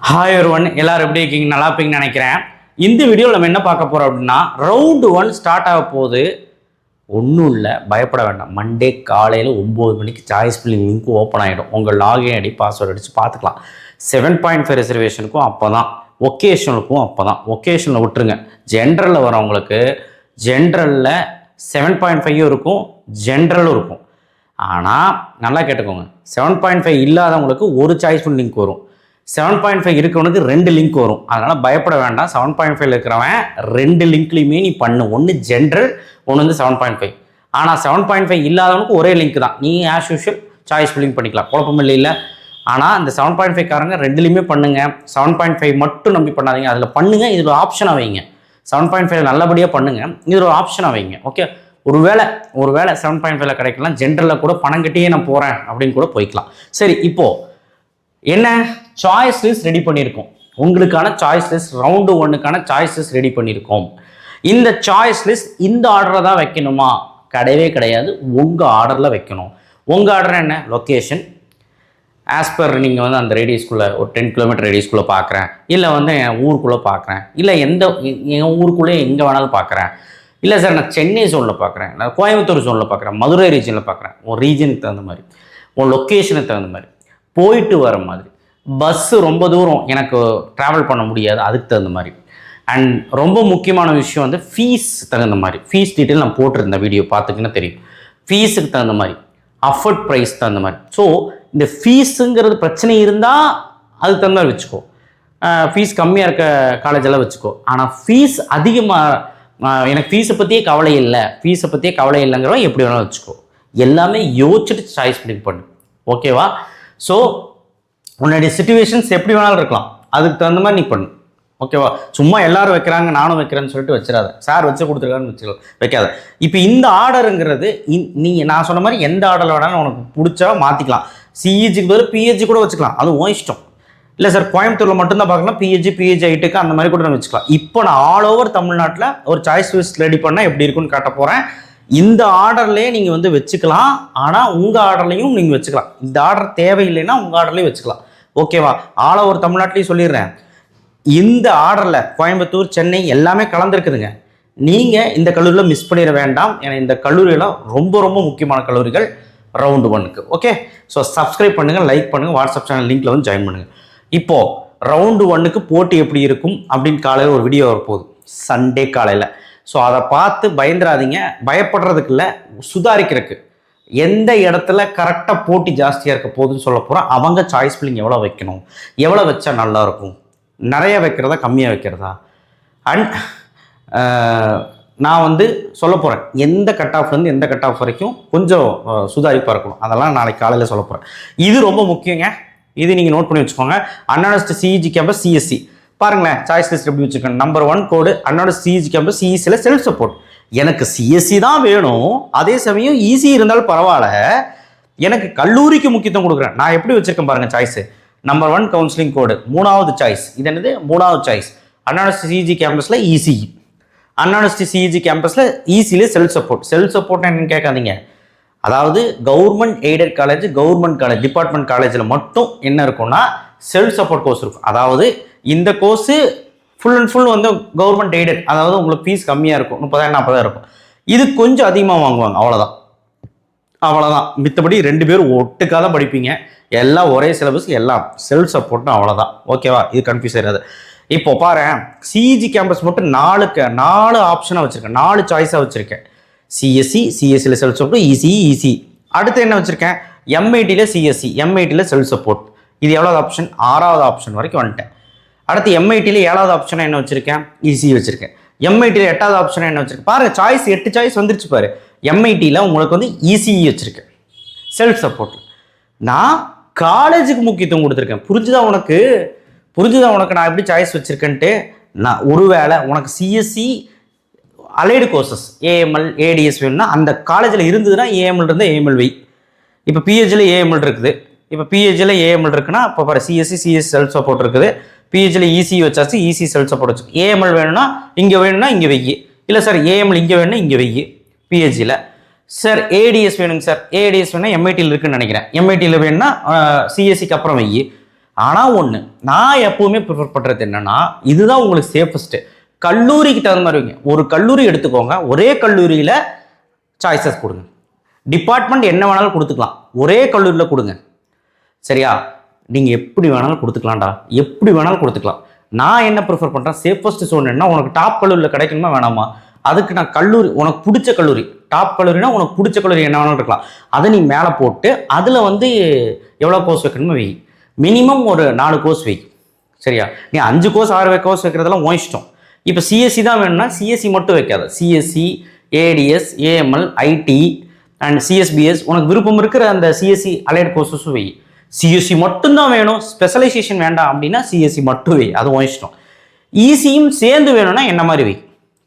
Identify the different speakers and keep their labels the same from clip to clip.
Speaker 1: Hi ஒருவன் எல்லாரும் எப்படி இருக்கீங்க? நல்லா இருப்பீங்கன்னு நினைக்கிறேன். இந்த வீடியோவில் நம்ம என்ன பார்க்க போகிறோம் அப்படின்னா, ரவுண்டு 1 ஸ்டார்ட் ஆக போகுது. ஒன்றும் இல்லை, பயப்பட வேண்டாம். மண்டே காலையில் 9 மணிக்கு சாய்ஸ் ஃபில்லிங் லிங்க் ஓப்பன் ஆகிடும். உங்கள் லாகின் ஐடி பாஸ்வேர்டு அடித்து பார்த்துக்கலாம். 7.5 ரிசர்வேஷனுக்கும் அப்போ தான், ஒகேஷனுக்கும் அப்போ தான். ஒகேஷனில் விட்டுருங்க. ஜென்ரலில் வரவங்களுக்கு ஜென்ரலில் 7.5 இருக்கும், ஜென்ரலும் இருக்கும். ஆனால் நல்லா கேட்டுக்கோங்க, 7.5 இல்லாதவங்களுக்கு ஒரு சாய்ஸ் ஃபில் லிங்க் வரும். 7.5 இருக்கவனுக்கு 2 லிங்க் வரும். அதனால் பயப்பட வேண்டாம். 7.5 இருக்கிறவன் 2 லிங்க்லையுமே நீ பண்ணு. ஒன்று ஜென்ரல், ஒன்று வந்து 7.5. ஆனால் 7.5 இல்லாதவனுக்கு ஒரே லிங்க் தான். நீ ஆஸ் யூஷுவல் சாய்ஸ் ஃபில்லிங் பண்ணிக்கலாம், குழப்பம் இல்லை. ஆனால் இந்த 7.5 காரங்க 2லையுமே பண்ணுங்கள். 7.5 மட்டும் நம்பி பண்ணாதீங்க. அதில் பண்ணுங்கள், இதில் ஒரு ஆப்ஷனாக வைங்க. 7.5 நல்லபடியாக பண்ணுங்கள், இதில் ஒரு ஆப்ஷனாக வைங்க. ஓகே, ஒருவேளை 7.5 கிடைக்கலாம், ஜென்ரலில் கூட பணம் கட்டியே நான் போகிறேன் அப்படின்னு கூட போய்க்கலாம். சரி, இப்போது என்ன சாய்ஸ் லிஸ்ட் ரெடி பண்ணியிருக்கோம். உங்களுக்கான சாய்ஸ் லிஸ்ட், ரவுண்டு 1க்கான சாய்ஸ் லிஸ்ட் ரெடி பண்ணியிருக்கோம். இந்த சாய்ஸ் லிஸ்ட் இந்த ஆர்டரில் தான் வைக்கணுமா? கிடையவே கிடையாது. உங்கள் ஆர்டரில் வைக்கணும். உங்கள் ஆர்டர் என்ன? லொக்கேஷன் ஆஸ் பர் நீங்கள் வந்து அந்த ரேடியஸ்குள்ளே ஒரு 10 கிலோமீட்டர் ரேடியஸ்குள்ளே பார்க்குறேன், இல்லை வந்து என் ஊருக்குள்ளே பார்க்குறேன், இல்லை என் ஊருக்குள்ளே எங்கே வேணாலும் பார்க்குறேன், இல்லை சார் நான் சென்னை ஜோனில் பார்க்குறேன், நான் கோயம்புத்தூர் ஜோனில் பார்க்குறேன், மதுரை ரீஜனில் பார்க்குறேன். உன் ரீஜனுக்கு தகுந்த மாதிரி, உன் லொக்கேஷனுக்கு தகுந்த மாதிரி, போயிட்டு வர மாதிரி, பஸ்ஸு ரொம்ப தூரம் எனக்கு ட்ராவல் பண்ண முடியாது, அதுக்கு தகுந்த மாதிரி. அண்ட் ரொம்ப முக்கியமான விஷயம் வந்து ஃபீஸ் தகுந்த மாதிரி. ஃபீஸ் டீட்டெயில் நான் போட்டிருந்தேன், வீடியோ பார்த்துக்கின்னா தெரியும். ஃபீஸுக்கு தகுந்த மாதிரி, அஃபோர்ட் ப்ரைஸ் தகுந்த மாதிரி. ஸோ இந்த ஃபீஸுங்கிறது பிரச்சனை இருந்தால் அதுக்கு தகுந்த மாதிரி வச்சுக்கோ. ஃபீஸ் கம்மியாக இருக்க காலேஜெல்லாம் வச்சுக்கோ. ஆனால் ஃபீஸ் அதிகமாக, எனக்கு ஃபீஸை பற்றியே கவலை இல்லைங்கிறவங்க எப்படி வேணாலும் வச்சுக்கோ. எல்லாமே யோசிச்சுட்டு சாய்ஸ் பண்ணு. ஓகேவா? ஸோ உன்னுடைய சிச்சுவேஷன்ஸ் எப்படி வேணாலும் இருக்கலாம், அதுக்கு தகுந்த மாதிரி நீ பண்ணு. ஓகேவா? சும்மா எல்லாரும் வைக்கிறாங்க நானும் வைக்கிறேன்னு சொல்லிட்டு வச்சிடாத. சார் வச்சு கொடுத்துருக்கான்னு வைக்காத. இப்போ இந்த ஆர்டருங்கிறது நீங்கள் நான் சொன்ன மாதிரி எந்த ஆர்டரில் வேணாலும் உனக்கு பிடிச்சா மாற்றிக்கலாம். சிஇஜிக்கு பதில் பிஹெச்சி கூட வச்சுக்கலாம், அது உன் இஷ்டம். இல்லை சார் கோயம்புத்தூரில் மட்டும்தான் பார்க்கலாம், பிஹெச்சி ஐட்டுக்கு அந்த மாதிரி கூட நான் வச்சுக்கலாம். இப்போ நான் ஆல் ஓவர் தமிழ்நாட்டில் ஒரு சாய்ஸ் லிஸ்ட் ரெடி பண்ணால் எப்படி இருக்குன்னு காட்ட போகிறேன். இந்த ஆர்டர்லேயே நீங்கள் வந்து வச்சுக்கலாம், ஆனால் உங்கள் ஆர்டர்லையும் நீங்கள் வச்சுக்கலாம். இந்த ஆர்டர் தேவையில்லைன்னா உங்கள் ஆர்டர்லேயும் வச்சுக்கலாம். ஓகேவா? ஆல் ஓவர் தமிழ்நாட்டிலையும் சொல்லிடுறேன். இந்த ஆர்டரில் கோயம்புத்தூர், சென்னை எல்லாமே கலந்துருக்குதுங்க. நீங்கள் இந்த கல்லூரியில் மிஸ் பண்ணிட வேண்டாம். ஏன்னா இந்த கல்லூரியெல்லாம் ரொம்ப ரொம்ப முக்கியமான கல்லூரிகள் ரவுண்டு 1க்கு. ஓகே, ஸோ சப்ஸ்கிரைப் பண்ணுங்கள், லைக் பண்ணுங்கள், வாட்ஸ்அப் சேனல் லிங்க்கில் வந்து ஜாயின் பண்ணுங்கள். இப்போது ரவுண்டு 1க்கு போட்டி எப்படி இருக்கும் அப்படின்னு காலையில் ஒரு வீடியோ வரப்போகுது, சண்டே காலையில். ஸோ அதை பார்த்து பயந்துடாதீங்க. பயப்படுறதுக்கு இல்லை, சுதாரிக்கிறதுக்கு. எந்த இடத்துல கரெக்டாக போட்டி ஜாஸ்தியாக இருக்க போகுதுன்னு சொல்ல போகிறோம். அவங்க சாய்ஸ் ஃபில்லிங் எவ்வளோ வைக்கணும், எவ்வளோ வச்சா நல்லாயிருக்கும், நிறைய வைக்கிறதா கம்மியாக வைக்கிறதா. அண்ட் நான் வந்து சொல்ல போகிறேன் எந்த கட் ஆஃப்லேருந்து எந்த கட் ஆஃப் வரைக்கும் கொஞ்சம் சுதாரிப்பாக இருக்கணும். அதெல்லாம் நாளைக்கு காலையில் சொல்ல போகிறேன். இது ரொம்ப முக்கியங்க. இது நீங்கள் நோட் பண்ணி வச்சுக்கோங்க. அன்ஆனஸ்ட் சிஇஜி கேம்பஸ் சிஎஸ்சி பாருங்களேன், சாய்ஸ் லிஸ்ட் எப்படி வச்சுருக்கேன். நம்பர் 1 கோடு அன்ஆனஸ்ட் சிஇஜி கேம்பஸ் சிஇசியில் செல்ஃப் சப்போர்ட். எனக்கு சிஎஸ்சி தான் வேணும், அதே சமயம் ஈஸி இருந்தாலும் பரவாயில்ல, எனக்கு கல்லூரிக்கு முக்கியத்துவம் கொடுக்குறேன். நான் எப்படி வச்சுருக்கேன் பாருங்கள் சாய்ஸு. நம்பர் 1 கவுன்சிலிங் கோடு, 3வது சாய்ஸ். இது என்னது? 3வது சாய்ஸ் அன்ஆனஸ்ட் சிஇஜி கேம்பஸில் ஈஸி. அன்ஆனஸ்ட் சிஇஜி கேம்பஸில் ஈஸியில் செல்ஃப் சப்போர்ட். செல்ஃப் சப்போர்ட்னா என்னன்னு கேட்காதீங்க. அதாவது government aided college, government college, department காலேஜில் மட்டும் என்ன இருக்கும்னா செல்ஃப் சப்போர்ட் கோர்ஸ் இருக்கும். அதாவது இந்த கோர்ஸு ஃபுல் அண்ட் ஃபுல் வந்து கவர்மெண்ட் எய்டட், அதாவது உங்களுக்கு ஃபீஸ் கம்மியாக இருக்கும், 30,000-40,000 இருக்கும். இது கொஞ்சம் அதிகமாக வாங்குவாங்க, அவ்வளோதான். மித்தபடி 2 பேரும் ஒட்டுக்காக தான் படிப்பீங்க, எல்லாம் ஒரே சிலபஸ், எல்லாம் செல்ஃப் சப்போர்ட்னு அவ்வளோதான். ஓகேவா? இது கன்ஃபியூஸ் ஆயிடாது. இப்போ பாரு, சிஇஜி கேம்பஸ் மட்டும் 4 ஆப்ஷனாக வச்சுருக்கேன், 4 சாய்ஸாக வச்சுருக்கேன். சிஎஸ்சியில் செல்ஃப் சப்போர்ட், ஈஸி. அடுத்து என்ன வச்சுருக்கேன்? எம்ஐடியில் சிஎஸ்சி, எம்ஐடியில் செல்ஃப் சப்போர்ட். இது எவ்வளோது ஆப்ஷன்? 6வது ஆப்ஷன் வரைக்கும் வந்துட்டேன். அடுத்து எம்ஐடியில் 7வது ஆப்ஷனாக என்ன வச்சுருக்கேன்? ஈஸி வச்சுருக்கேன். எம்ஐடியில் 8வது ஆப்ஷனாக என்ன வச்சுருக்கேன்? பாரு, சாய்ஸ் 8 சாய்ஸ் வந்துருச்சு பாரு. எம்ஐடியில் உங்களுக்கு வந்து ஈஸி வச்சுருக்கேன், செல்ஃப் சப்போர்ட். நான் காலேஜுக்கு முக்கியத்துவம் கொடுத்துருக்கேன். புரிஞ்சுதா உனக்கு நான் எப்படி சாய்ஸ் வச்சுருக்கேன்ட்டு? நான் ஒருவேளை உனக்கு CSC allied courses AML ADS வேணும்னா அந்த காலேஜில் இருந்ததுன்னா ஏஎம்எல் இருந்தால் ஏஎம்எல் வை. இப்போ பிஹெச்சில் ஏஎம்எல் இருக்குது. இப்போ பிஹெச்சில் ஏஎம்எல் இருக்குன்னா இப்போ பாரு, சிஎஸ்சி செல்ஃப் சப்போர்ட் இருக்குது. பிஹெச்சில் ஈஸி வச்சாச்சு, ஈஸி செல்ஃப் சப்போர்ட் வச்சு. ஏஎம்எல் வேணும்னா இங்கே வெய்யி. இல்லை சார் ஏஎம்எல் இங்கே வேணும்னா இங்கே வெய்யி பிஹெச்சியில். சார் ஏடிஎஸ் வேணுங்க சார், ஏடிஎஸ் வேணால் எம்ஐடியில் இருக்குன்னு நினைக்கிறேன். எம்ஐடியில் வேணும்னா சிஎஸ்சிக்கு அப்புறம் வெய்யி. ஆனால் ஒன்று நான் எப்போவுமே ப்ரிஃபர் பண்ணுறது என்னென்னா, இதுதான் உங்களுக்கு சேஃபஸ்ட்டு. கல்லூரிக்கு தகுந்த மாதிரி வைங்க. ஒரு கல்லூரி எடுத்துக்கோங்க, ஒரே கல்லூரியில் சாய்ஸஸ் கொடுங்க. டிபார்ட்மெண்ட் என்ன வேணாலும் கொடுத்துக்கலாம், ஒரே கல்லூரியில் கொடுங்க. சரியா? நீங்கள் எப்படி வேணாலும் கொடுத்துக்கலாம்டா, எப்படி வேணாலும் கொடுத்துக்கலாம். நான் என்ன ப்ரிஃபர் பண்ணுறேன், சேஃபஸ்ட் சோன் என்ன, உனக்கு டாப் கல்லூரியில் கிடைக்கணுமா வேணாமா, அதுக்கு நான் கல்லூரி உனக்கு பிடிச்ச கல்லூரி, டாப் கல்லூரினா உனக்கு பிடிச்ச கல்லூரி என்ன வேணாலும் இருக்கலாம், அதை நீ மேலே போட்டு அதில் எவ்வளோ கோர்ஸ் வைக்கணுமோ வை. மினிமம் ஒரு 4 கோர்ஸ் வை. சரியா? நீ 5 கோர்ஸ் 6 கோர்ஸ் வைக்கிறதெல்லாம் உன் இஷ்டம். இப்போ சிஎஸ்சி தான் வேணும்னா சிஎஸ்சி மட்டும் வைக்காத, CSC, ADS, AML, IT and CSBS, உனக்கு விருப்பம் இருக்கிற அந்த சிஎஸ்சி அலைட் கோர்ஸஸும் வை. சிஎஸ்சி மட்டும்தான் வேணும், ஸ்பெஷலைசேஷன் வேண்டாம் அப்படின்னா சிஎஸ்சி மட்டும் வை, அது உன் இஷ்டம். ஈசியும் சேர்ந்து வேணும்னா என்ன மாதிரி வை.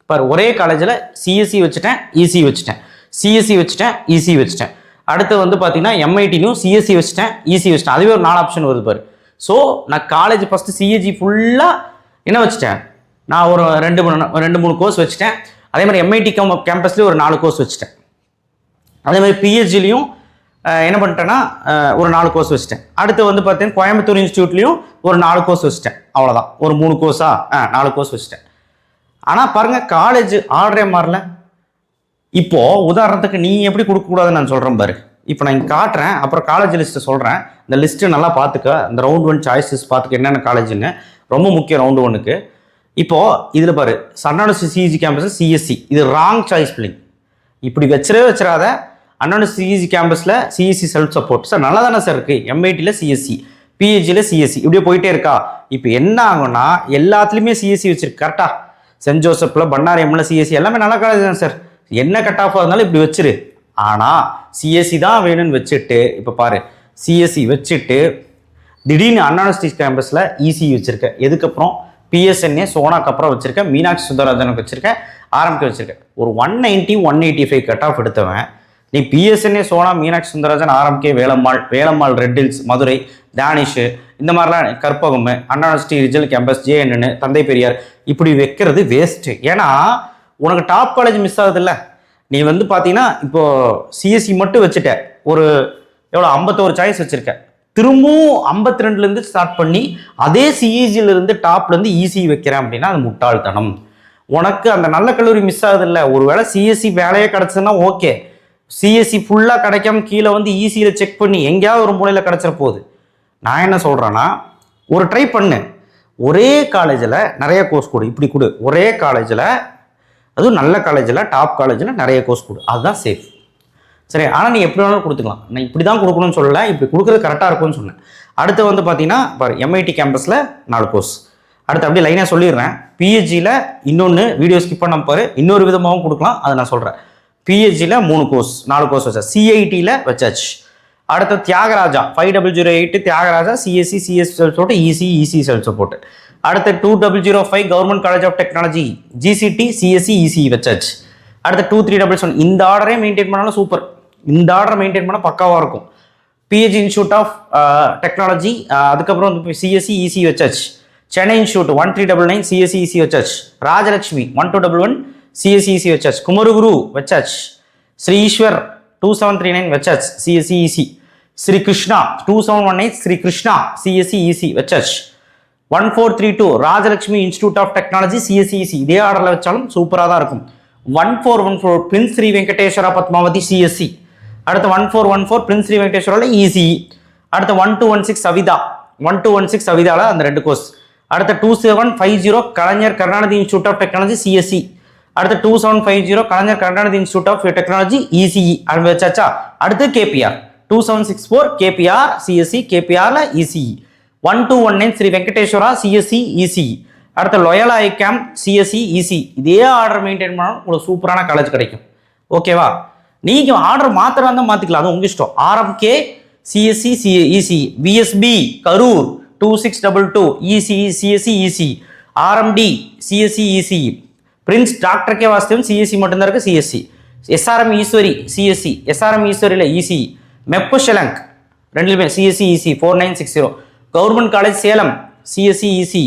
Speaker 1: இப்போ ஒரே காலேஜில் சிஎஸ்சி வச்சுட்டேன், இசி வச்சுட்டேன், சிஎஸ்சி வச்சுட்டேன், இசி வச்சுட்டேன். அடுத்து பார்த்தீங்கன்னா எம்ஐடிலையும் சிஎஸ்சி வச்சுட்டேன், இசி வச்சுட்டேன். அதுவே ஒரு 4 ஆப்ஷன் வருது பாரு. ஸோ நான் காலேஜ் ஃபஸ்ட்டு சிஏஜி ஃபுல்லாக என்ன வச்சுட்டேன், நான் ஒரு 2-3 கோர்ஸ் வச்சுட்டேன். அதே மாதிரி எம்ஐடி கேம்பஸ்லேயும் ஒரு 4 கோர்ஸ் வச்சுட்டேன். அதே மாதிரி பிஹெச்டிலையும் என்ன பண்ணிட்டேன்னா ஒரு 4 கோர்ஸ் வச்சுட்டேன். அடுத்து பார்த்தீங்கன்னா கோயம்புத்தூர் இன்ஸ்டியூட்லேயும் ஒரு 4 கோர்ஸ் வச்சுட்டேன். அவ்வளோதான், ஒரு 3 கோர்ஸா 4 கோர்ஸ் வச்சுட்டேன். ஆனால் பாருங்கள், காலேஜ் ஆர்டரே மாறல. இப்போது உதாரணத்துக்கு நீ எப்படி கொடுக்கக்கூடாதுன்னு நான் சொல்கிறேன் பாரு. இப்போ நான் இங்கே காட்டுறேன், அப்புறம் காலேஜ் லிஸ்ட்டு சொல்கிறேன். இந்த லிஸ்ட்டு நல்லா பார்த்துக்க, இந்த ரவுண்ட் 1 சாய்ஸஸ் பார்த்துக்க என்னென்ன காலேஜுன்னு. ரொம்ப முக்கியம் ரவுண்டு 1க்கு. இப்போது இதில் பாரு, அண்ணாயூனிவர்சிட்டி சிஇஜி கேம்பஸ் சிஎஸ்சி, இது ராங் சாய்ஸ் பில்லிங். இப்படி வச்சிடாத. அண்ணாயூனிவர்சிட்டி சிஇஜி கேம்பஸில் சிஎஸ்சி செல்ஃப் சப்போர்ட் சார் நல்லா தானே சார் இருக்குது. எம்ஐடியில் சிஎஸ்சி, பிஹெச்சியில் சிஎஸ்சி, இப்படியே போயிட்டே இருக்கா. இப்போ என்ன ஆகும்னா எல்லாத்துலேயுமே சிஎஸ்சி வச்சிருக்கு. கரெக்டாக சென்ட் ஜோசப்பில், பண்ணாரி எம்மில் சிஎஸ்சி எல்லாமே நல்ல காலேஜ் தான் சார். என்ன கட் ஆஃபாக இருந்தாலும் இப்படி வச்சிரு. ஆனால் சிஎஸ்சி தான் வேணும்னு வச்சுட்டு இப்போ பாரு, சிஎஸ்சி வச்சுட்டு திடீர்னு அண்ணாயூனிவர்சிட்டி கேம்பஸில் இசி வச்சுருக்கேன். எதுக்கப்புறம் பிஎஸ்என்ஏ சோனாக்கு அப்புறம் வச்சுருக்கேன், மீனாட்சி சுந்தரராஜனுக்கு வச்சுருக்கேன், ஆரம்பிக்க வச்சுருக்கேன். ஒரு 190, 185 கட் ஆஃப் எடுத்தவன் நீ பிஎஸ்என்ஏ சோனா, மீனாட்சி சுந்தரராஜன், ஆரம்பிக்க வேலம்மாள், ரெட் ஹில்ஸ், மதுரை, தானிஷ், இந்த மாதிரிலாம் கற்பகம், அண்ணாயூனிவர்சிட்டி ரிஜனல் கேம்பஸ், ஜேஎன்னு, தந்தை பெரியார், இப்படி வைக்கிறது வேஸ்ட்டு. ஏன்னா உனக்கு டாப் காலேஜ் மிஸ் ஆகுதுல்ல. நீ பார்த்தீங்கன்னா இப்போது சிஎஸ்சி மட்டும் வச்சுட்ட, ஒரு எவ்வளோ 51 சாய்ஸ் வச்சுருக்க. திரும்பவும் 52லேருந்து ஸ்டார்ட் பண்ணி அதே சிஇஜியிலேருந்து டாப்லேருந்து இசி வைக்கிறேன் அப்படின்னா அது முட்டாள்தனம். உனக்கு அந்த நல்ல கல்லூரி மிஸ் ஆகுதுல்ல. ஒரு வேளை சிஎஸ்சி வேலையே கிடச்சதுன்னா ஓகே, சிஎஸ்சி ஃபுல்லாக கிடைக்காம கீழே ஈஸியில் செக் பண்ணி எங்கேயாவது ஒரு மூலையில் கிடச்சிட போகுது. நான் என்ன சொல்கிறேன்னா, ஒரு ட்ரை பண்ணு. ஒரே காலேஜில் நிறைய கோர்ஸ் கொடு, இப்படி கொடு. ஒரே காலேஜில், அதுவும் நல்ல காலேஜில், டாப் காலேஜில் நிறைய கோர்ஸ் கொடு, அதுதான் சேஃப். சரி, ஆனால் நீ எப்படி வேணாலும் கொடுத்துக்கலாம். நான் இப்படி தான் கொடுக்கணும்னு சொல்லலை, இப்படி கொடுக்குறது கரெக்டாக இருக்கும்னு சொன்னேன். அடுத்து பார்த்தீங்கன்னா பாரு, எம்ஐடி கேம்பஸில் 4 கோர்ஸ். அடுத்து அப்படியே லைனாக சொல்லிடுறேன். பிஹெச்சியில் இன்னொன்று வீடியோ ஸ்கிப் பண்ண பாரு, இன்னொரு விதமாகவும் கொடுக்கலாம், அதை நான் சொல்கிறேன். பிஹெச்சியில் 3 கோர்ஸ், 4 கோர்ஸ் வச்சா. சிஐடியில் வச்சாச்சு. அடுத்து Thiagaraja 5008 Thiagaraja, CSC, CS cell support, EC cell support. அடுத்து 2005 government college of technology, GCT, CSC, EC வச்சாச்சு. அடுத்து 2311. இந்த ஆர்டரே மெயின்டைன் பண்ணாலும் சூப்பர். இந்த ஆர்டரை மெயின்டைன் பண்ணால் பக்காவாக இருக்கும். பிஹெச்சி இன்ஸ்டியூட் ஆஃப் டெக்னாலஜி, அதுக்கப்புறம் சிஎஸ்சி, இசி வச்சாச்சு. சென்னை இன்ஸ்டியூட் 1399 சிஎஸ்சி, இசி வச்சாச்சு. ராஜலட்சுமி 1211 சிஎஸ்சி, இசி வச்சாச்சு. குமரகுரு வச்சாச்சு. ஸ்ரீ ஈஸ்வர் 2739 வச்சாச்சு, CSC, EC. Sri Krishna 2718 Sri Krishna, CSC, EC வச்சாச்சு. 1432 Rajalakshmi institute of technology, CSC, EC. இதே ஆர்டரில் வச்சாலும் சூப்பராக தான் இருக்கும். 1414 பிரின்ஸ் ஸ்ரீ வெங்கடேஸ்வரா பத்மாவதி, சிஎஸ்சி. அடுத்து 1414 பிரின்ஸ் ஸ்ரீ வெங்கடேஸ்வராவில் இசி. அடுத்து 1216 சவிதா, 1216 சவிதாவில் அந்த 2 கோர்ஸ். அடுத்து 2750 Kalaignar Karunanidhi institute of technology, CSC. அடுத்து 2750 Kalaignar Karunanidhi institute of technology, ECE அது வச்சாச்சா. அடுத்து கேபிஆர் 2764 கேபிஆர், சிஎஸ்சி, கேபிஆர்ல ECE. 1219 Sri Venkateswara, CSC, ECE. அடுத்து லொயலா ஐகேம், சிஎஸ்சி, இசி. இதே ஆர்டர் மெயின்டைன் பண்ணாலும் உங்களுக்கு சூப்பரான காலேஜ் கிடைக்கும். ஓகேவா? நீங்கள் ஆர்டர் மாத்திரம் தான் மாற்றிக்கலாம், அது உங்கள் இஷ்டம். RMK, CSC, EC. VSB Karur 2622 ECE, CSC, EC. RMD, CSC, EC. Prince doctor K Vasthavan, CSC மட்டும்தான் இருக்குது, CSC. SRM Easwari, CSC. SRM ஈஸ்வரியில் இசி. மெப்பு ஷெலங்க் ரெண்டுலையுமே CSC, EC 4960. Government college Salem, CSC, EC.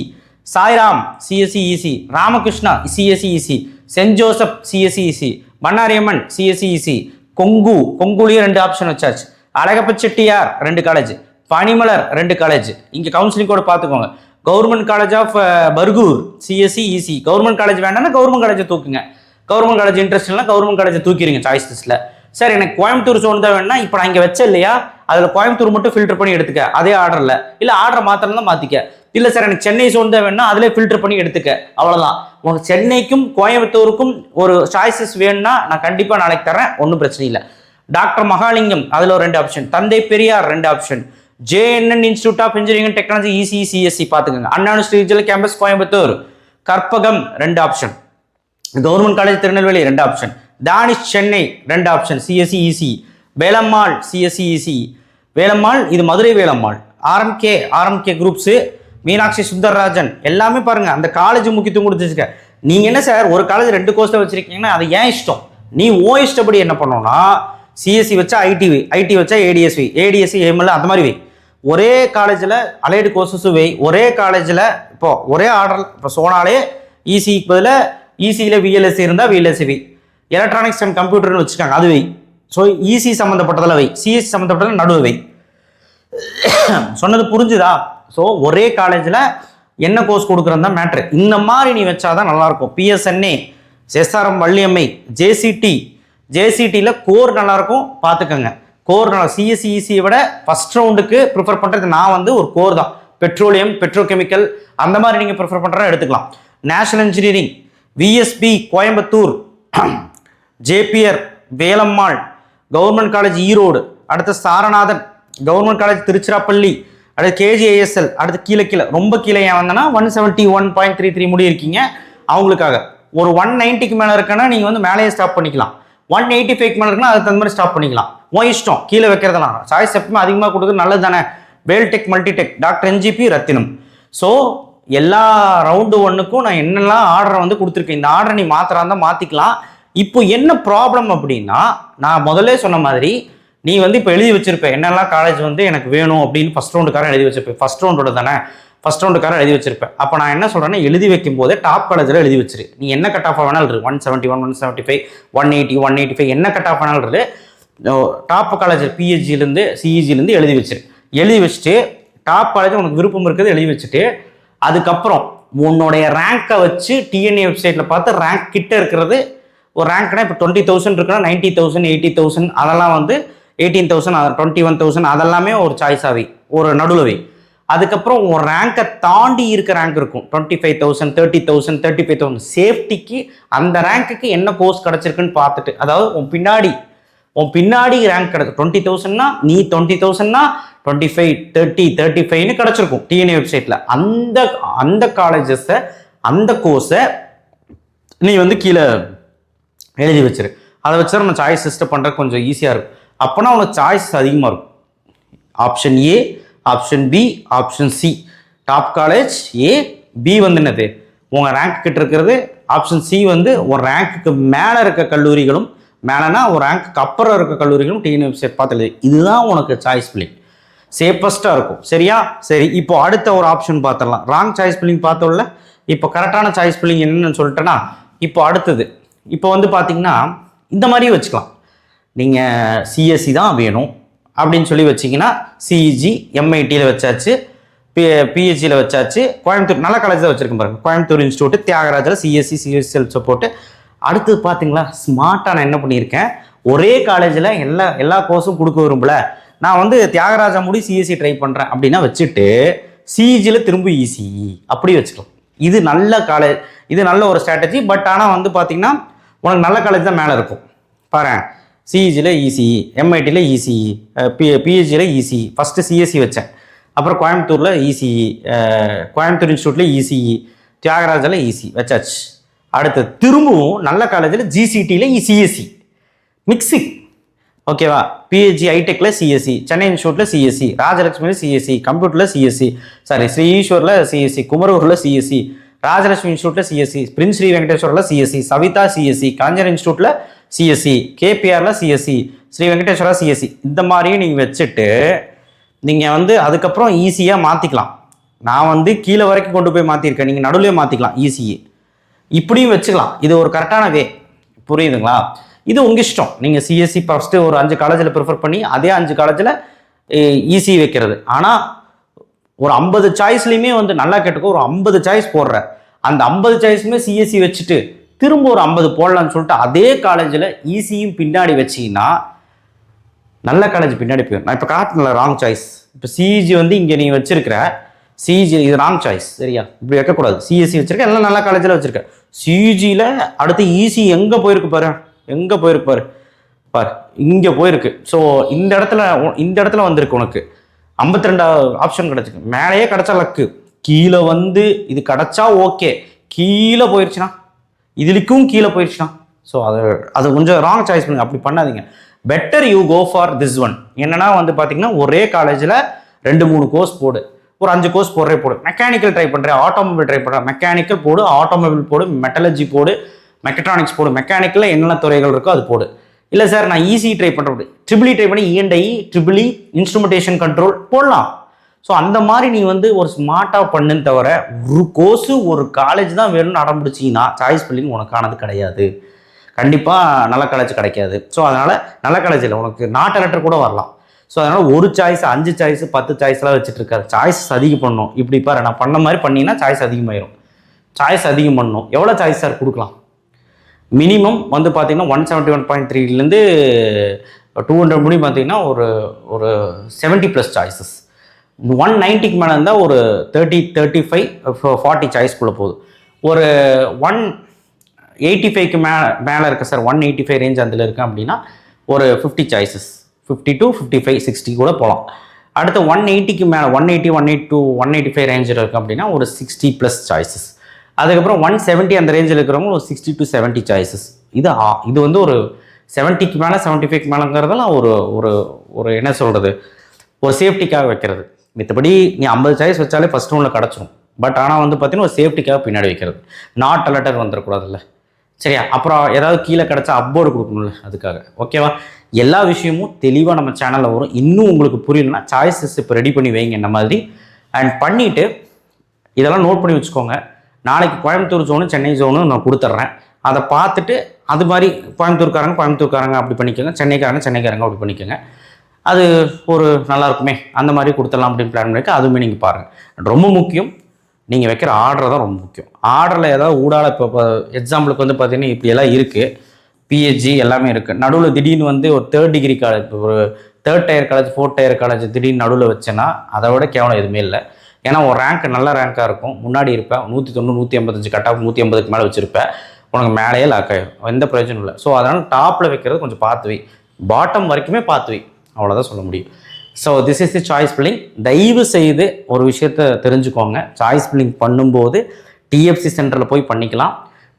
Speaker 1: Sairam, CSC, EC. Ramakrishna, CSC, EC. Saint Joseph, CSC, EC. Bannariamman, CSC, EC. கொங்குலேயும் 2 option வச்சாச்சு. Alagappa Chettiar 2 college. Panimalar 2 college, இங்கே counselling கூட பார்த்துக்கோங்க. Government college of Bargur CSC EC. Government college வேண்டாம்னா government காலேஜை தூக்குங்க. கவர்மெண்ட் காலேஜ் இன்ட்ரெஸ்ட் இல்லைனா government காலேஜை தூக்கிடுங்க சாய்ஸ் லிஸ்ட்டில். சார் எனக்கு கோயம்புத்தூர் ஜோன் தான் வேணும்னா இப்போ நான் இங்கே வச்ச இல்லையா, அதில் கோயம்புத்தூர் மட்டும் ஃபில்டர் பண்ணி எடுத்துக்க, அதே ஆர்டரில். இல்லை ஆர்டரை மாத்திரம் தான் மாற்றிக்க. இல்லை சார் எனக்கு சென்னை ஜோன் தான் வேணும்னா அதிலே ஃபில்டர் பண்ணி எடுத்துக்க, அவ்வளோதான். உங்களுக்கு சென்னைக்கும் கோயம்புத்தூருக்கும் ஒரு சாய்ஸஸ் வேணும்னா நான் கண்டிப்பாக நாளைக்கு தரேன், ஒன்றும் பிரச்சனை இல்லை. டாக்டர் மகாலிங்கம் அதில் ஒரு 2 option. Thanthai Periyar 2 option. JNN institute of engineering and technology EC CSC பார்த்துக்கோங்க. Anna university regional campus Coimbatore. Karpagam 2 option. Government college Tirunelveli 2 option. Dhanish Chennai 2 option CSC EC. Velammal CSC EC. Velammal இது மதுரை வேலம்மாள். RMK groups. மீனாட்சி சுந்தரராஜன் எல்லாமே பாருங்க, அந்த காலேஜ் முக்கியத்துவம் கொடுத்துருக்க. நீங்க என்ன சார் ஒரு காலேஜ் 2 கோர்ஸ் வச்சிருக்கீங்கன்னா அது ஏன் இஷ்டம். நீ ஓ இஷ்டப்படி என்ன பண்ணோம்னா சிஎஸ்சி வச்சா ஐடி வச்சா ஏடிஎஸ்சி ஏஎம்எல் அந்த மாதிரி வை. ஒரே காலேஜில் அலைடு கோர்சஸும் வை. ஒரே காலேஜில் இப்போ ஒரே ஆர்டர். இப்போ சோனாலே இசிக்கு பதில் இசியில் விஎல்எஸ்சி இருந்தால் விஎல்எஸ்சி வை. எலக்ட்ரானிக்ஸ் அண்ட் கம்ப்யூட்டர்னு வச்சுக்காங்க, அது வை. ஸோ இசி சம்மந்தப்பட்டதில் வை, சிஎஸ்சி சம்மந்தப்பட்டதில் நடுவு வை. சொன்னது புரிஞ்சுதா? ஸோ ஒரே காலேஜில் என்ன கோர்ஸ் கொடுக்குறது தான் மேட்ரு. இந்த மாதிரி நீ வச்சாதான் நல்லாயிருக்கும். பிஎஸ்என்ஏ, எஸ்ஆர்எம் வள்ளியம்மை, ஜேசிடியில் கோர் நல்லாயிருக்கும், பார்த்துக்கோங்க. கோர் நல்லா சிஎஸ்சிஇசியை விட ஃபஸ்ட் ரவுண்டுக்கு ப்ரிஃபர் பண்ணுறது நான் வந்து ஒரு கோர் தான். பெட்ரோலியம், பெட்ரோகெமிக்கல் அந்த மாதிரி நீங்கள் ப்ரிஃபர் பண்ணுறா எடுத்துக்கலாம். National engineering, VSP Coimbatore, JPR Velammal, government college Erode, அடுத்து சாரநாதன், கவர்மெண்ட் காலேஜ் திருச்சிராப்பள்ளி, அடுத்து கேஜிஐஎஸ்எல், அடுத்து கீழே ரொம்ப கீழே ஏன் வந்தனா 171.33 முடி இருக்கீங்க. அவங்களுக்காக ஒரு 190க்கு மேலே இருக்குன்னா நீங்கள் வந்து மேலேயே ஸ்டாப் பண்ணிக்கலாம். 185 மேலே இருக்குன்னா அதுக்கு தகுந்த மாதிரி ஸ்டாப் பண்ணிக்கலாம். உன் இஷ்டம் கீழே வைக்கிறதெல்லாம். சாய்ஸ் எப்பவுமே அதிகமாக கொடுக்குறது நல்லது தானே. வேல்டெக், மல்டிடெக், டாக்டர் என்ஜிபி, ரத்தினம். ஸோ எல்லா ரவுண்டு 1க்கும் நான் என்னெல்லாம் ஆர்டரை வந்து கொடுத்துருக்கேன். இந்த ஆர்டரை நீ மாத்திரா இருந்தால் மாற்றிக்கலாம். இப்போ என்ன ப்ராப்ளம் அப்படின்னா, நான் முதல்ல சொன்ன மாதிரி நீ வந்து இப்போ எழுதி வச்சிருப்பேன் என்னெல்லாம் காலேஜ் வந்து எனக்கு வேணும் அப்படின்னு ஃபஸ்ட் ரவுண்டுக்காரன் எழுதி வச்சிருப்பேன். ஃபஸ்ட் ரவுண்டோட தானே, ஃபஸ்ட் ரவுண்டுக்காரன் எழுதி வச்சிருப்பேன். அப்போ நான் என்ன சொல்கிறேன்னா, எழுதி வைக்கும் போதே டாப் காலேஜில் எழுதி வச்சிரு. நீ என்ன கட் ஆஃப் வேணாலும் இருக்கு, 171, 175, 180, 185 என்ன கட் ஆஃப் வேணாலும் இருக்கு. டாப் காலேஜ் பிஹெச்ஜிலேருந்து சிஇஜிலேருந்து எழுதி வச்சிரு. எழுதி வச்சுட்டு டாப் காலேஜ் உனக்கு விருப்பம் இருக்கிறது எழுதி வச்சுட்டு, அதுக்கப்புறம் உன்னுடைய ரேங்கை வச்சு டிஎன்ஏ வெப்சைட்டில் பார்த்து ரேங்க் கிட்ட இருக்கிறது. ஒரு ரேங்க்னா இப்போ 20,000 இருக்குன்னா 90,000, 80,000 அதெல்லாம் வந்து 18,000, 21,000 அதெல்லாமே ஒரு சாய்ஸாகவே ஒரு நடுவில். அதுக்கப்புறம் ஒரு ரேங்கை தாண்டி இருக்க ரேங்க் இருக்கும் 25,000, 30,000, 35,000. சேஃப்டிக்கு அந்த ரேங்க்குக்கு என்ன கோர்ஸ் கிடச்சிருக்குன்னு பார்த்துட்டு, அதாவது உன் பின்னாடி ரேங்க் கிடக்கு 20,000னா நீ 20,000னா 25, 30, 35ன்னு கிடச்சிருக்கும் டிஎன்ஏ வெப்சைட்டில். அந்த காலேஜஸை அந்த கோர்ஸை நீ வந்து கீழே எழுதி வச்சிரு. அதை வச்சு நம்ம சாய்ஸ் சிஸ்டம் பண்ணுறது கொஞ்சம் ஈஸியாக இருக்கும். அப்போனா உனக்கு சாய்ஸ் அதிகமாக இருக்கும். Option A, option B, option C. Top college A, B வந்து என்னது உங்கள் ரேங்க் கிட்ட இருக்கிறது. ஆப்ஷன் சி வந்து ஒரு ரேங்க்குக்கு மேலே இருக்க கல்லூரிகளும், மேலேனா ஒரு ரேங்க்குக்கு அப்புறம் இருக்க கல்லூரிகளும் டிஎன்ஏ வெப்சைட் பார்த்து இதுதான் உனக்கு சாய்ஸ் பில்லிங் சேஃபஸ்ட்டாக இருக்கும். சரியா? சரி, இப்போ அடுத்த ஒரு ஆப்ஷன் பார்த்துடலாம். ராங் சாய்ஸ் பில்லிங் பார்த்தோம்ல, இப்போ கரெக்டான சாய்ஸ் பில்லிங் என்னன்னு சொல்லிட்டேன்னா, இப்போ அடுத்தது இப்போ வந்து பார்த்தீங்கன்னா இந்த மாதிரியும் வச்சுக்கலாம். நீங்கள் சிஎஸ்சி தான் வேணும் அப்படின்னு சொல்லி வச்சிங்கன்னா சிஇஜி எம்ஐடியில் வச்சாச்சு, பிஹெச்சியில் வச்சாச்சு. கோயம்புத்தூர் நல்ல காலேஜ் தான் வச்சுருக்கேன் பாருங்கள். கோயம்புத்தூர் இன்ஸ்டியூட் தியாகராஜில் சிஎஸ்சி சிஎஸ்எல் சப்போர்ட்டு. அடுத்தது பார்த்தீங்களா ஸ்மார்ட்டாக நான் என்ன பண்ணியிருக்கேன், ஒரே காலேஜில் எல்லா கோர்ஸும் கொடுக்க விரும்பல, நான் வந்து தியாகராஜா முடி சிஎஸ்சி ட்ரை பண்ணுறேன் அப்படின்னா வச்சுட்டு சிஇஜியில் திரும்ப இசிஇ அப்படி வச்சுக்கலாம். இது நல்ல காலேஜ், இது நல்ல ஒரு ஸ்ட்ராட்டஜி. பட் ஆனால் வந்து பார்த்தீங்கன்னா உனக்கு நல்ல காலேஜ் தான் மேலே இருக்கும் பாரு. சிஇஜியில் இசிஇ, எம்ஐடியில் இசிஇ, பிஹெச்சியில் இசிஇ. ஃபஸ்ட்டு சிஎஸ்சி வச்சேன், அப்புறம் கோயம்புத்தூரில் இசிஇ, கோயம்புத்தூர் இன்ஸ்டியூட்டில் இசிஇ, தியாகராஜில் இசி வச்சாச்சு. அடுத்து திரும்பவும் நல்ல காலேஜில் ஜிசிடியில் சிஎஸ்சி மிக்சிங். ஓகேவா? பிஹெச்சி ஐடெக்கில் சிஎஸ்சி, சென்னை இன்ஸ்டியூட்டில் சிஎஸ்சி, ராஜலட்சுமியில் சிஎஸ்சி, கம்ப்யூட்டரில் சிஎஸ்சி, ஸ்ரீ ஈஸ்வரில் சிஎஸ்சி, குமரூரில் சிஎஸ்சி, ராஜலட்சுமி இன்ஸ்டியூட்டில் சிஎஸ்சி, பிரின்ஸ் ஸ்ரீ வெங்கடேஸ்வரில் சிஎஸ்சி, சவிதா சிஎஸ்சி, கலைஞர் இன்ஸ்டியூட்டில் சிஎஸ்சி, கேபிஆரில் சிஎஸ்சி, ஸ்ரீ வெங்கடேஸ்வரா சிஎஸ்சி. இந்த மாதிரியும் நீங்கள் வச்சுட்டு நீங்கள் வந்து அதுக்கப்புறம் ஈஸியாக மாற்றிக்கலாம். நான் வந்து கீழே வரைக்கும் கொண்டு போய் மாற்றிருக்கேன், நீங்கள் நடுவில் மாற்றிக்கலாம் ஈஸியை. இப்படியும் வச்சுக்கலாம். இது ஒரு கரெக்டான வே. புரியுதுங்களா? இது உங்கள் இஷ்டம். நீங்கள் சிஎஸ்சி ஃபஸ்ட்டு ஒரு 5 காலேஜில் ப்ரிஃபர் பண்ணி அதே 5 காலேஜில் ஈஸி வைக்கிறது. ஆனால் ஒரு 50 சாய்ஸ்லையுமே வந்து நல்லா கேட்டுக்கோ, ஒரு 50 சாய்ஸ் போடுற, அந்த 50 சாய்ஸுமே சிஎஸ்சி வச்சுட்டு திரும்ப ஒரு 50 போடலான்னு சொல்லிட்டு அதே காலேஜில் ஈஸியும் பின்னாடி வச்சிங்கன்னா நல்ல காலேஜ் பின்னாடி போயிடும். நான் இப்போ காட்டினல ராங் சாய்ஸ். இப்போ சிஇஜி வந்து இங்கே நீ வச்சிருக்கிற சிஇஜி இது ராங் சாய்ஸ், சரியா? இப்படி வைக்கக்கூடாது. சிஎஸ்சி வச்சிருக்க, எல்லாம் நல்ல காலேஜில் வச்சிருக்க. சிஇஜியில் அடுத்து ஈஸி எங்கே போயிருக்கு பாரு, எங்கே போயிருக்கு பாரு, பாரு இங்கே போயிருக்கு. ஸோ இந்த இடத்துல வந்திருக்கு உனக்கு 52 ஆப்ஷன் கிடச்சிருக்கு. மேலேயே கிடச்சா லக்கு, கீழே வந்து இது கிடச்சா ஓகே, கீழே போயிடுச்சுன்னா இதுலிக்கும் கீழே போயிடுச்சுன்னா ஸோ அது கொஞ்சம் ராங் சாய்ஸ் பண்ணுங்க. அப்படி பண்ணாதீங்க. Better you go for this one. என்னன்னா வந்து பார்த்தீங்கன்னா ஒரே காலேஜில் 2-3 கோர்ஸ் போடு, ஒரு 5 கோர்ஸ் போடு. மெக்கானிக்கல் ட்ரை பண்ணுறேன், ஆட்டோமொபைல் ட்ரை பண்ணுறேன், மெக்கானிக்கல் போடு, ஆட்டோமொபைல் போடு, மெட்டலர்ஜி போடு, மெக்கட்ரானிக்ஸ் போடு, மெக்கானிக்கலில் என்னென்ன துறைகள் இருக்கோ அது போடு. இல்லை சார் நான் ஈஸி ட்ரை பண்ணுறேன், ட்ரிபிள் ட்ரை பண்ணி இஎன்ஐ ட்ரிபிள் இன்ஸ்ட்ருமெண்டேஷன் கண்ட்ரோல் போடலாம். ஸோ அந்த மாதிரி நீ வந்து ஒரு ஸ்மார்ட்டாக பண்ணுன்னு தவிர ஒரு கோர்ஸு ஒரு காலேஜ் தான் வேணும்னு அடம்பிடிச்சிங்கன்னா சாய்ஸ் ஃபில்லிங் உனக்கானது கிடையாது. கண்டிப்பாக நல்ல காலேஜ் கிடைக்காது. ஸோ அதனால் நல்ல காலேஜில் உனக்கு நாட் லெட்டர் கூட வரலாம். ஸோ அதனால் ஒரு சாய்ஸ் 5 சாய்ஸ் 10 சாய்ஸ்லாம் வச்சுட்டு இருக்காரு. சாய்ஸ் அதிகம் பண்ணணும். இப்படி பாரு, நான் பண்ண மாதிரி பண்ணிங்கன்னா சாய்ஸ் அதிகமாயிரும். சாய்ஸ் அதிகம் பண்ணணும். எவ்வளோ சாய்ஸ் சார் கொடுக்கலாம்? மினிமம் வந்து பார்த்தீங்கன்னா 171.3லேருந்து 200 முடி பார்த்தீங்கன்னா ஒரு 70+ சாய்ஸஸ். 190க்கு மேலே இருந்தால் ஒரு 30, 35, 40 சாய்ஸ்க்குள்ளே போகுது. ஒரு 185க்கு மேலே இருக்க சார், 185 ரேஞ்ச் அதில் இருக்குது அப்படின்னா ஒரு 50 சாய்ஸஸ், 50 to 55, 60 கூட போகலாம். அடுத்து 180க்கு மேலே 180, 182, 185 ரேஞ்சில் இருக்குது அப்படின்னா ஒரு 60+ சாய்ஸஸ். அதுக்கப்புறம் 170 அந்த ரேஞ்சில் இருக்கிறவங்க ஒரு 60 to 70 சாய்ஸஸ். இது வந்து ஒரு 70க்கு மேலே 75க்கு மேலேங்கிறதெல்லாம் ஒரு என்ன சொல்கிறது, ஒரு சேஃப்டிக்காக வைக்கிறது. மற்றபடி நீ 50 சாய்ஸ் வச்சாலே ஃபஸ்ட் ஒன்றில் கிடச்சிரும். பட் ஆனால் வந்து பார்த்தீங்கன்னா ஒரு சேஃப்டிக்காக பின்னாடி வைக்கிறது. நாட் லெட்டர் வந்துடக்கூடாதுல்ல, சரியா? அப்புறம் ஏதாவது கீழே கிடச்சா அப்போர்டு கொடுக்கணும்ல, அதுக்காக. ஓகேவா? எல்லா விஷயமும் தெளிவாக நம்ம சேனலில் வரும். இன்னும் உங்களுக்கு புரியலன்னா சாய்ஸஸ் இப்போ ரெடி பண்ணி வைங்க இந்த மாதிரி. அண்ட் பண்ணிவிட்டு இதெல்லாம் நோட் பண்ணி வச்சுக்கோங்க. நாளைக்கு கோயம்புத்தூர் ஜோனு சென்னை ஜோனு நான் கொடுத்துட்றேன். அதை பார்த்துட்டு அது மாதிரி கோயம்புத்தூர்காரங்க அப்படி பண்ணிக்கோங்க, சென்னைக்காரங்க அப்படி பண்ணிக்கோங்க. அது ஒரு நல்லாயிருக்குமே, அந்த மாதிரி கொடுத்துடலாம் அப்படின்னு பிளான் பண்ணிக்க. அதுவுமே நீங்கள் பாருங்கள். ரொம்ப முக்கியம் நீங்கள் வைக்கிற ஆர்டர் தான் ரொம்ப முக்கியம். ஆர்டரில் ஏதாவது ஊடால இப்போ எக்ஸாம்பிளுக்கு வந்து பார்த்தீங்கன்னா இப்படியெல்லாம் இருக்குது, பிஹெச்டி எல்லாமே இருக்குது. நடுவில் திடீர்னு வந்து ஒரு 3rd டிகிரி காலேஜ், ஒரு 3rd tier college, 4th tier college திடீர்னு நடுவில் வச்சேன்னா அதை விட கேவலம் எதுவுமே இல்லை. ஏன்னா ஒரு ரேங்க் நல்ல ரேங்காக இருக்கும், முன்னாடி இருப்பேன் 190, 185 கட் ஆஃப் 180க்கு மேலே வச்சுருப்பேன், உனக்கு மேலேயே லாக் ஆகிடும், எந்த பிரயோஜனம் இல்லை. ஸோ அதனால் டாப்பில் வைக்கிறது கொஞ்சம் பார்த்து வை, பாட்டம் வரைக்குமே பார்த்து வை, அவ்வளோதான் சொல்ல முடியும். So this is the choice filling. தயவு செய்து ஒரு விஷயத்தை தெரிஞ்சுக்கோங்க, சாய்ஸ் ஃபில்லிங் பண்ணும்போது டிஎஃப்சி சென்டரில் போய் பண்ணிக்கலாம்.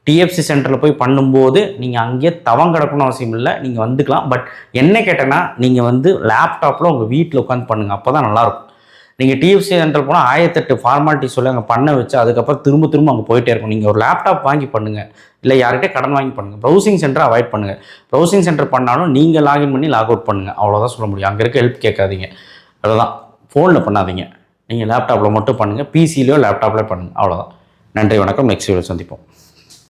Speaker 1: டிஎஃப்சி சென்டரில் போய் பண்ணும்போது நீங்கள் அங்கேயே தவம் கிடக்கணும்னு அவசியம் இல்லை, நீங்கள் வந்துக்கலாம். பட் என்ன கேட்டேன்னா நீங்கள் வந்து லேப்டாப்பில் உங்கள் வீட்டில் உட்காந்து பண்ணுங்கள், அப்போ தான் நல்லாயிருக்கும். நீங்கள் டிஎஃப்சி சென்டர் போனால் 1008 ஃபார்மாலிட்டி சொல்லி அங்கே பண்ண வச்சு அதுக்கப்புறம் திரும்ப அங்கே போயிட்டே இருக்கும். நீங்கள் ஒரு லேப்டாப் வாங்கி பண்ணுங்கள், இல்லை யார்கிட்டே கடன் வாங்கி பண்ணுங்கள். ப்ரௌசிங் சென்டரை அவாய்ட் பண்ணுங்கள். ப்ரௌசிங் சென்டர் பண்ணாலும் நீங்கள் லாகின் பண்ணி லாக் அவுட் பண்ணுங்கள், அவ்வளோதான் சொல்ல முடியும். அங்கே இருக்க ஹெல்ப் கேட்காதீங்க, அவ்வளோதான். ஃபோனில் பண்ணாதீங்க, நீங்கள் லேப்டாப்பில் மட்டும் பண்ணுங்கள், பிசிலையோ லேப்டாப்லேயோ பண்ணுங்கள், அவ்வளோதான். நன்றி, வணக்கம். நெக்ஸ்ட் வீடியோ சந்திப்போம்.